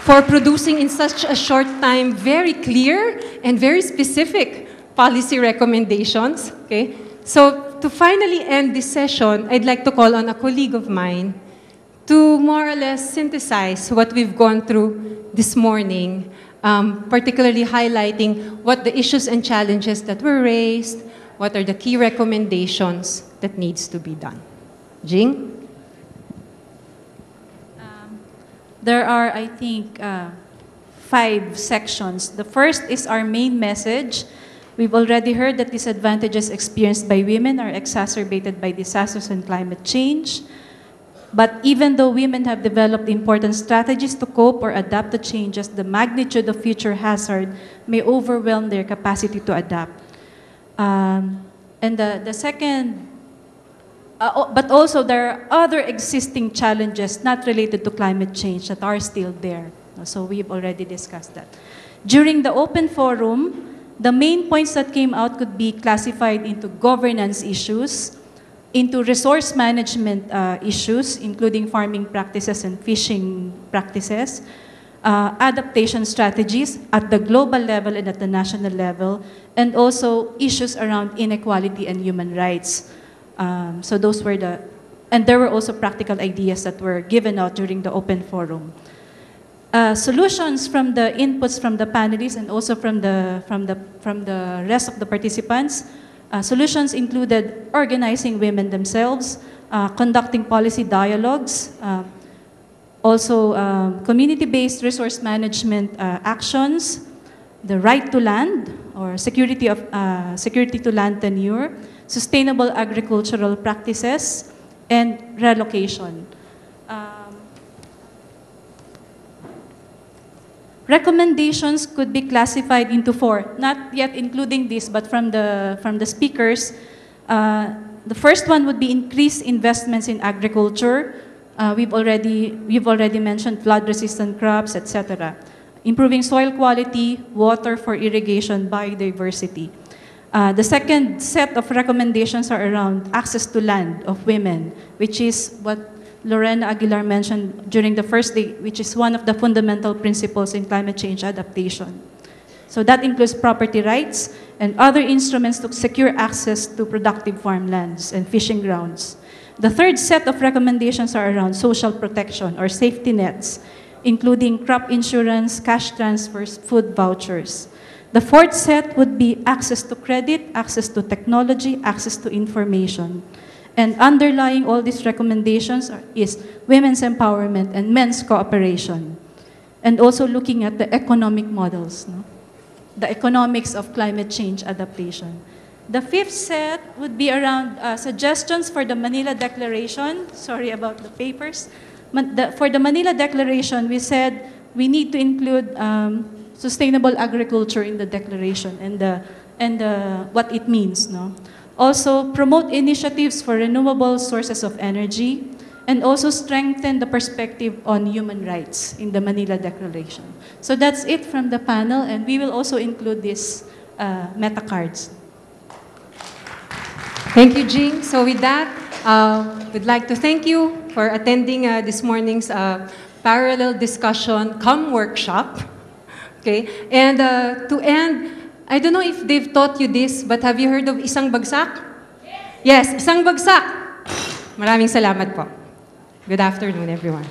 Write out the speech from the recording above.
for producing in such a short time very clear and very specific policy recommendations. Okay? So to finally end this session, I'd like to call on a colleague of mine to more or less synthesize what we've gone through this morning, particularly highlighting what the issues and challenges that were raised, what are the key recommendations that needs to be done. Jing? There are, I think, 5 sections. The first is our main message. We've already heard that disadvantages experienced by women are exacerbated by disasters and climate change. But even though women have developed important strategies to cope or adapt to changes, the magnitude of future hazard may overwhelm their capacity to adapt. And the second, but also there are other existing challenges not related to climate change that are still there. So we've already discussed that. During the open forum, the main points that came out could be classified into governance issues, into resource management issues, including farming practices and fishing practices, adaptation strategies at the global level and at the national level, and also issues around inequality and human rights. So those were and there were also practical ideas that were given out during the open forum. Solutions from the inputs from the panelists and also from the rest of the participants. Solutions included organizing women themselves, conducting policy dialogues, also community-based resource management actions, the right to land or security to land tenure, sustainable agricultural practices, and relocation. Recommendations could be classified into 4, not yet including this, but from the speakers. The first one would be increased investments in agriculture. We've already mentioned flood-resistant crops, etc. Improving soil quality, water for irrigation, biodiversity. The second set of recommendations are around access to land of women, which is what Lorena Aguilar mentioned during the first day, which is one of the fundamental principles in climate change adaptation. So that includes property rights and other instruments to secure access to productive farmlands and fishing grounds. The third set of recommendations are around social protection or safety nets, including crop insurance, cash transfers, food vouchers. The fourth set would be access to credit, access to technology, access to information. And underlying all these recommendations is women's empowerment and men's cooperation. And also looking at the economic models, the economics of climate change adaptation. The fifth set would be around suggestions for the Manila Declaration. Sorry about the papers. For the Manila Declaration, we said we need to include sustainable agriculture in the declaration and what it means. Also, promote initiatives for renewable sources of energy, and also strengthen the perspective on human rights in the Manila Declaration. So that's it from the panel, and we will also include these meta cards. Thank you, Jing. So with that, we'd like to thank you for attending this morning's parallel discussion cum workshop. Okay, and to end, I don't know if they've taught you this, but have you heard of isang bagsak? Yes, isang bagsak. Maraming salamat po. Good afternoon, everyone.